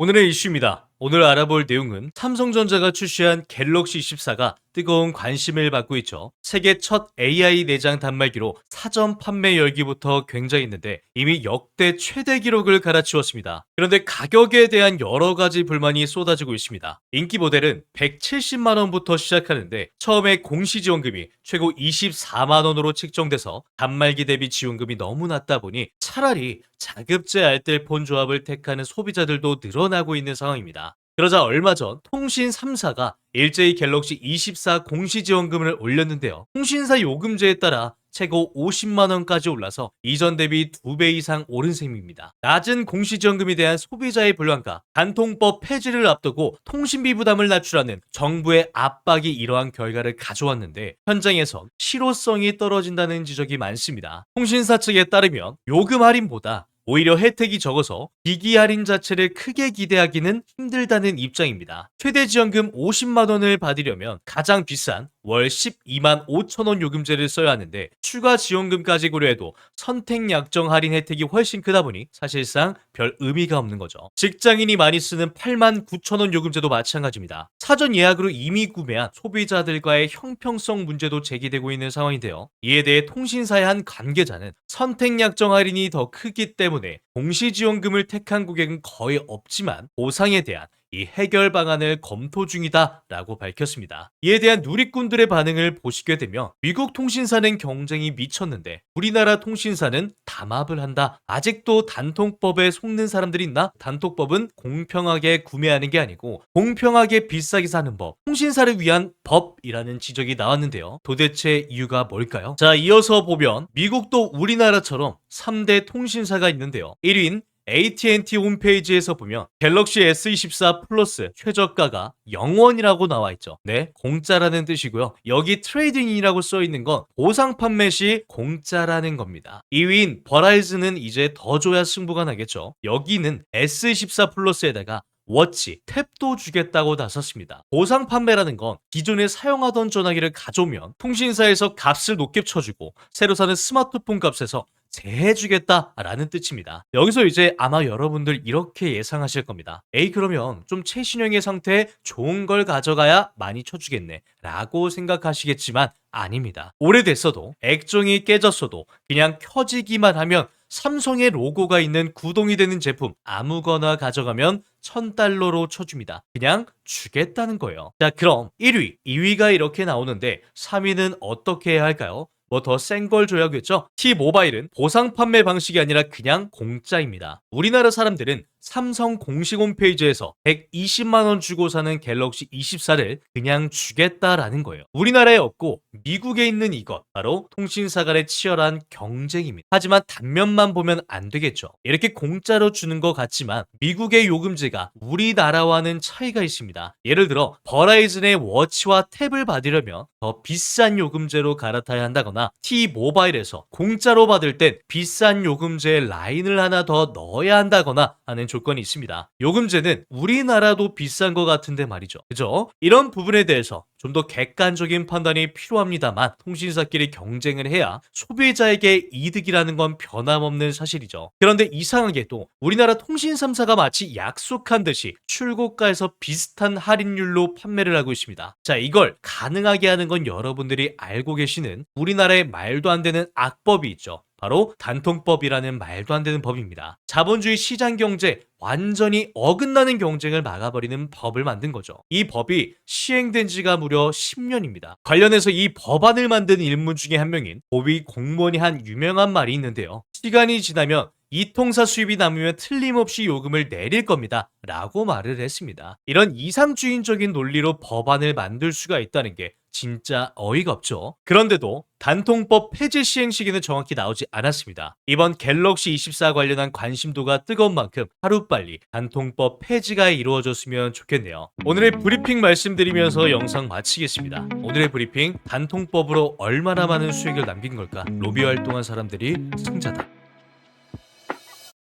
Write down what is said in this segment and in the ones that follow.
오늘의 이슈입니다. 오늘 알아볼 내용은 삼성전자가 출시한 갤럭시 24가 뜨거운 관심을 받고 있죠. 세계 첫 AI 내장 단말기로 사전 판매 열기부터 굉장했는데 이미 역대 최대 기록을 갈아치웠습니다. 그런데 가격에 대한 여러 가지 불만이 쏟아지고 있습니다. 인기 모델은 170만 원부터 시작하는데 처음에 공시 지원금이 최고 24만 원으로 책정돼서 단말기 대비 지원금이 너무 낮다 보니 차라리 자급제 알뜰폰 조합을 택하는 소비자들도 늘어나고 있는 상황입니다. 그러자 얼마 전 통신 3사가 일제히 갤럭시 24 공시 지원금을 올렸는데요. 통신사 요금제에 따라 최고 50만 원까지 올라서 이전 대비 2배 이상 오른 셈입니다. 낮은 공시 지원금에 대한 소비자의 불만과 단통법 폐지를 앞두고 통신비 부담을 낮추라는 정부의 압박이 이러한 결과를 가져왔는데 현장에선 실효성이 떨어진다는 지적이 많습니다. 통신사 측에 따르면 요금 할인보다 오히려 혜택이 적어서 기기 할인 자체를 크게 기대하기는 힘들다는 입장입니다. 최대 지원금 50만 원을 받으려면 가장 비싼 월 12만 5천 원 요금제를 써야 하는데 추가 지원금까지 고려해도 선택 약정 할인 혜택이 훨씬 크다 보니 사실상 별 의미가 없는 거죠. 직장인이 많이 쓰는 8만 9천 원 요금제도 마찬가지입니다. 사전 예약으로 이미 구매한 소비자들과의 형평성 문제도 제기되고 있는 상황인데요. 이에 대해 통신사의 한 관계자는 선택 약정 할인이 더 크기 때문에 공시지원금을 택한 고객은 거의 없지만 보상에 대한 이 해결 방안을 검토 중이다라고 밝혔습니다. 이에 대한 누리꾼들의 반응을 보시게 되면 미국 통신사는 경쟁이 미쳤는데 우리나라 통신사는 담합을 한다. 아직도 단통법에 속는 사람들이 있나? 단통법은 공평하게 구매하는 게 아니고 공평하게 비싸게 사는 법, 통신사를 위한 법이라는 지적이 나왔는데요. 도대체 이유가 뭘까요? 자, 이어서 보면 미국도 우리나라처럼 3대 통신사가 있는데요. 1위인 AT&T 홈페이지에서 보면 갤럭시 S24 플러스 최저가가 0원이라고 나와 있죠. 네, 공짜라는 뜻이고요. 여기 트레이딩이라고 써 있는 건 보상 판매 시 공짜라는 겁니다. 2위인 버라이즌은 이제 더 줘야 승부가 나겠죠. 여기는 S24 플러스에다가 워치, 탭도 주겠다고 나섰습니다. 보상 판매라는 건 기존에 사용하던 전화기를 가져오면 통신사에서 값을 높게 쳐주고 새로 사는 스마트폰 값에서 제해주겠다라는 뜻입니다. 여기서 이제 아마 여러분들 이렇게 예상하실 겁니다. 에이, 그러면 좀 최신형의 상태에 좋은 걸 가져가야 많이 쳐주겠네 라고 생각하시겠지만 아닙니다. 오래됐어도 액정이 깨졌어도 그냥 켜지기만 하면 삼성의 로고가 있는 구동이 되는 제품 아무거나 가져가면 1000달러로 쳐줍니다. 그냥 주겠다는 거예요. 자, 그럼 1위, 2위가 이렇게 나오는데 3위는 어떻게 해야 할까요? 뭐 더 센 걸 줘야겠죠? T모바일은 보상 판매 방식이 아니라 그냥 공짜입니다. 우리나라 사람들은 삼성 공식 홈페이지에서 120만 원 주고 사는 갤럭시 24를 그냥 주겠다라는 거예요. 우리나라에 없고 미국에 있는 이것, 바로 통신사 간의 치열한 경쟁입니다. 하지만 단면만 보면 안 되겠죠. 이렇게 공짜로 주는 것 같지만 미국의 요금제가 우리나라와는 차이가 있습니다. 예를 들어 버라이즌의 워치와 탭을 받으려면 더 비싼 요금제로 갈아타야 한다거나 T모바일에서 공짜로 받을 땐 비싼 요금제에 라인을 하나 더 넣어야 한다거나 하는 조건이 있습니다. 요금제는 우리나라도 비싼 것 같은데 말이죠. 그죠? 이런 부분에 대해서 좀 더 객관적인 판단이 필요합니다만 통신사끼리 경쟁을 해야 소비자에게 이득이라는 건 변함없는 사실이죠. 그런데 이상하게도 우리나라 통신 3사가 마치 약속한 듯이 출고가에서 비슷한 할인율로 판매를 하고 있습니다. 자, 이걸 가능하게 하는 건 여러분들이 알고 계시는 우리나라의 말도 안 되는 악법이 있죠. 바로 단통법이라는 말도 안 되는 법입니다. 자본주의 시장 경제 완전히 어긋나는 경쟁을 막아버리는 법을 만든 거죠. 이 법이 시행된 지가 무려 10년입니다. 관련해서 이 법안을 만든 인물 중에 한 명인 고위 공무원이 한 유명한 말이 있는데요. 시간이 지나면 이 통사 수입이 남으면 틀림없이 요금을 내릴 겁니다 라고 말을 했습니다. 이런 이상주의적인 논리로 법안을 만들 수가 있다는 게 진짜 어이가 없죠. 그런데도 단통법 폐지 시행 시기는 정확히 나오지 않았습니다. 이번 갤럭시 24 관련한 관심도가 뜨거운 만큼 하루빨리 단통법 폐지가 이루어졌으면 좋겠네요. 오늘의 브리핑 말씀드리면서 영상 마치겠습니다. 오늘의 브리핑, 단통법으로 얼마나 많은 수익을 남긴 걸까? 로비 활동한 사람들이 승자다.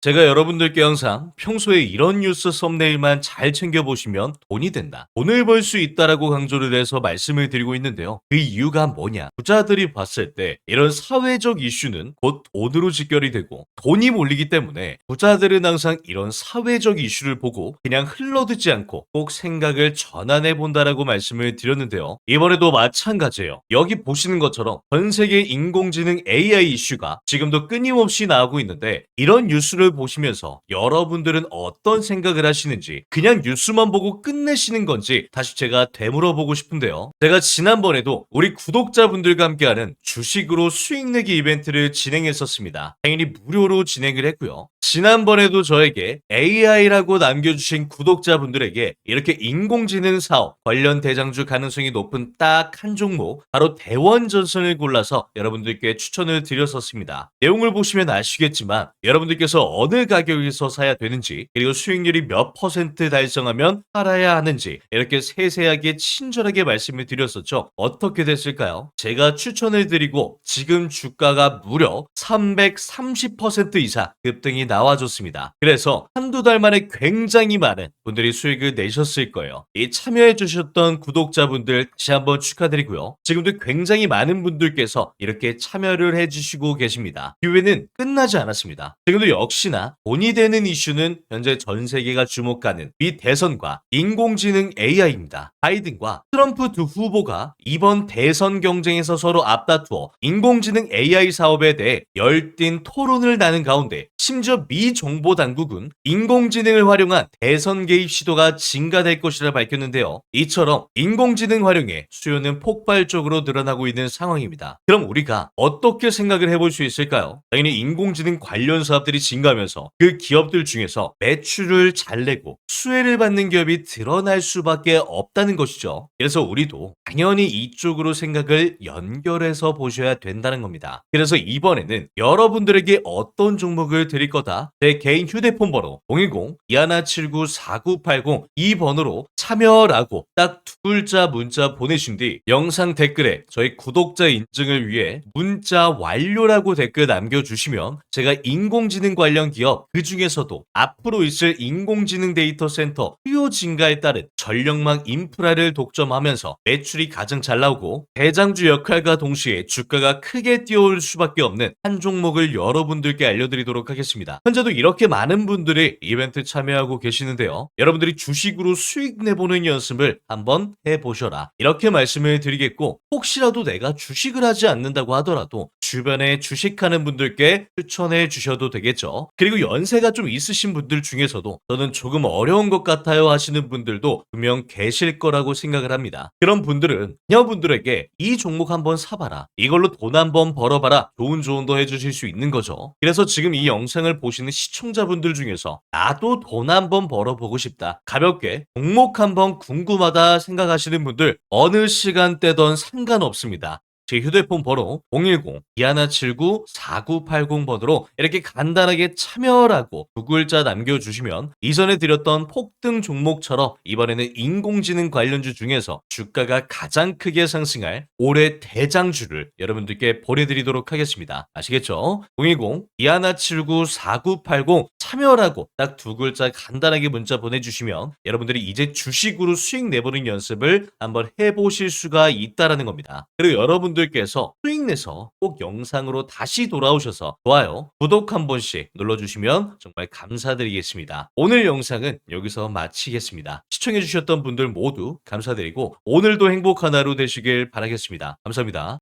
제가 여러분들께 항상 평소에 이런 뉴스 썸네일만 잘 챙겨보시면 돈이 된다, 돈을 벌 수 있다라고 강조를 해서 말씀을 드리고 있는데요. 그 이유가 뭐냐? 부자들이 봤을 때 이런 사회적 이슈는 곧 돈으로 직결이 되고 돈이 몰리기 때문에 부자들은 항상 이런 사회적 이슈를 보고 그냥 흘러듣지 않고 꼭 생각을 전환해 본다라고 말씀을 드렸는데요. 이번에도 마찬가지예요. 여기 보시는 것처럼 전 세계 인공지능 AI 이슈가 지금도 끊임없이 나오고 있는데 이런 뉴스를 보시면서 여러분들은 어떤 생각을 하시는지, 그냥 뉴스만 보고 끝내시는 건지 다시 제가 되물어보고 싶은데요. 제가 지난번에도 우리 구독자분들과 함께하는 주식으로 수익 내기 이벤트를 진행했었습니다. 당연히 무료로 진행을 했고요. 지난번에도 저에게 AI라고 남겨주신 구독자분들에게 이렇게 인공지능 사업 관련 대장주 가능성이 높은 딱 한 종목, 바로 대원전선을 골라서 여러분들께 추천을 드렸었습니다. 내용을 보시면 아시겠지만 여러분들께서 어느 가격에서 사야 되는지, 그리고 수익률이 몇 퍼센트 달성하면 팔아야 하는지 이렇게 세세하게 친절하게 말씀을 드렸었죠. 어떻게 됐을까요? 제가 추천을 드리고 지금 주가가 무려 330% 이상 급등이 나와줬습니다. 그래서 한두 달 만에 굉장히 많은 분들이 수익을 내셨을 거예요. 이 참여해 주셨던 구독자분들 다시 한번 축하드리고요. 지금도 굉장히 많은 분들께서 이렇게 참여를 해주시고 계십니다. 기회는 끝나지 않았습니다. 지금도 역시나 돈이 되는 이슈는 현재 전 세계가 주목하는 미 대선과 인공지능 AI입니다. 바이든과 트럼프 두 후보가 이번 대선 경쟁에서 서로 앞다투어 인공지능 AI 사업에 대해 열띤 토론을 나눈 가운데 심지어 미 정보 당국은 인공지능을 활용한 대선 개입 시도가 증가될 것이라 밝혔는데요. 이처럼 인공지능 활용의 수요는 폭발적으로 늘어나고 있는 상황입니다. 그럼 우리가 어떻게 생각을 해볼 수 있을까요? 당연히 인공지능 관련 사업들이 증가하면서 그 기업들 중에서 매출을 잘 내고 수혜를 받는 기업이 드러날 수밖에 없다는 것이죠. 그래서 우리도 당연히 이쪽으로 생각을 연결해서 보셔야 된다는 겁니다. 그래서 이번에는 여러분들에게 어떤 종목을 드릴 거다, 내 개인 휴대폰 번호 010-2179-4980 이 번호로 참여라고 딱 두 글자 문자 보내신 뒤 영상 댓글에 저희 구독자 인증을 위해 문자 완료라고 댓글 남겨주시면 제가 인공지능 관련 기업, 그 중에서도 앞으로 있을 인공지능 데이터 센터 수요 증가에 따른 전력망 인프라를 독점하면서 매출이 가장 잘 나오고 대장주 역할과 동시에 주가가 크게 뛰어올 수밖에 없는 한 종목을 여러분들께 알려드리도록 하겠습니다. 현재도 이렇게 많은 분들이 이벤트 참여하고 계시는데요. 여러분들이 주식으로 수익 내보는 연습을 한번 해보셔라, 이렇게 말씀을 드리겠고, 혹시라도 내가 주식을 하지 않는다고 하더라도 주변에 주식하는 분들께 추천해 주셔도 되겠죠. 그리고 연세가 좀 있으신 분들 중에서도 저는 조금 어려운 것 같아요 하시는 분들도 분명 계실 거라고 생각을 합니다. 그런 분들은 자녀분들에게 이 종목 한번 사봐라, 이걸로 돈 한번 벌어봐라, 좋은 조언도 해주실 수 있는 거죠. 그래서 지금 이 영상을 보시는 시청자분들 중에서 나도 돈 한번 벌어보고 싶다, 가볍게 종목 한번 궁금하다 생각하시는 분들 어느 시간대든 상관없습니다. 제 휴대폰 번호 010-2179-4980번으로 이렇게 간단하게 참여라고 두 글자 남겨주시면 이전에 드렸던 폭등 종목처럼 이번에는 인공지능 관련주 중에서 주가가 가장 크게 상승할 올해 대장주를 여러분들께 보내드리도록 하겠습니다. 아시겠죠? 010-2179-4980 참여라고 딱 두 글자 간단하게 문자 보내주시면 여러분들이 이제 주식으로 수익 내보는 연습을 한번 해보실 수가 있다라는 겁니다. 그리고 여러분들께서 수익 내서 꼭 영상으로 다시 돌아오셔서 좋아요, 구독 한 번씩 눌러주시면 정말 감사드리겠습니다. 오늘 영상은 여기서 마치겠습니다. 시청해주셨던 분들 모두 감사드리고 오늘도 행복한 하루 되시길 바라겠습니다. 감사합니다.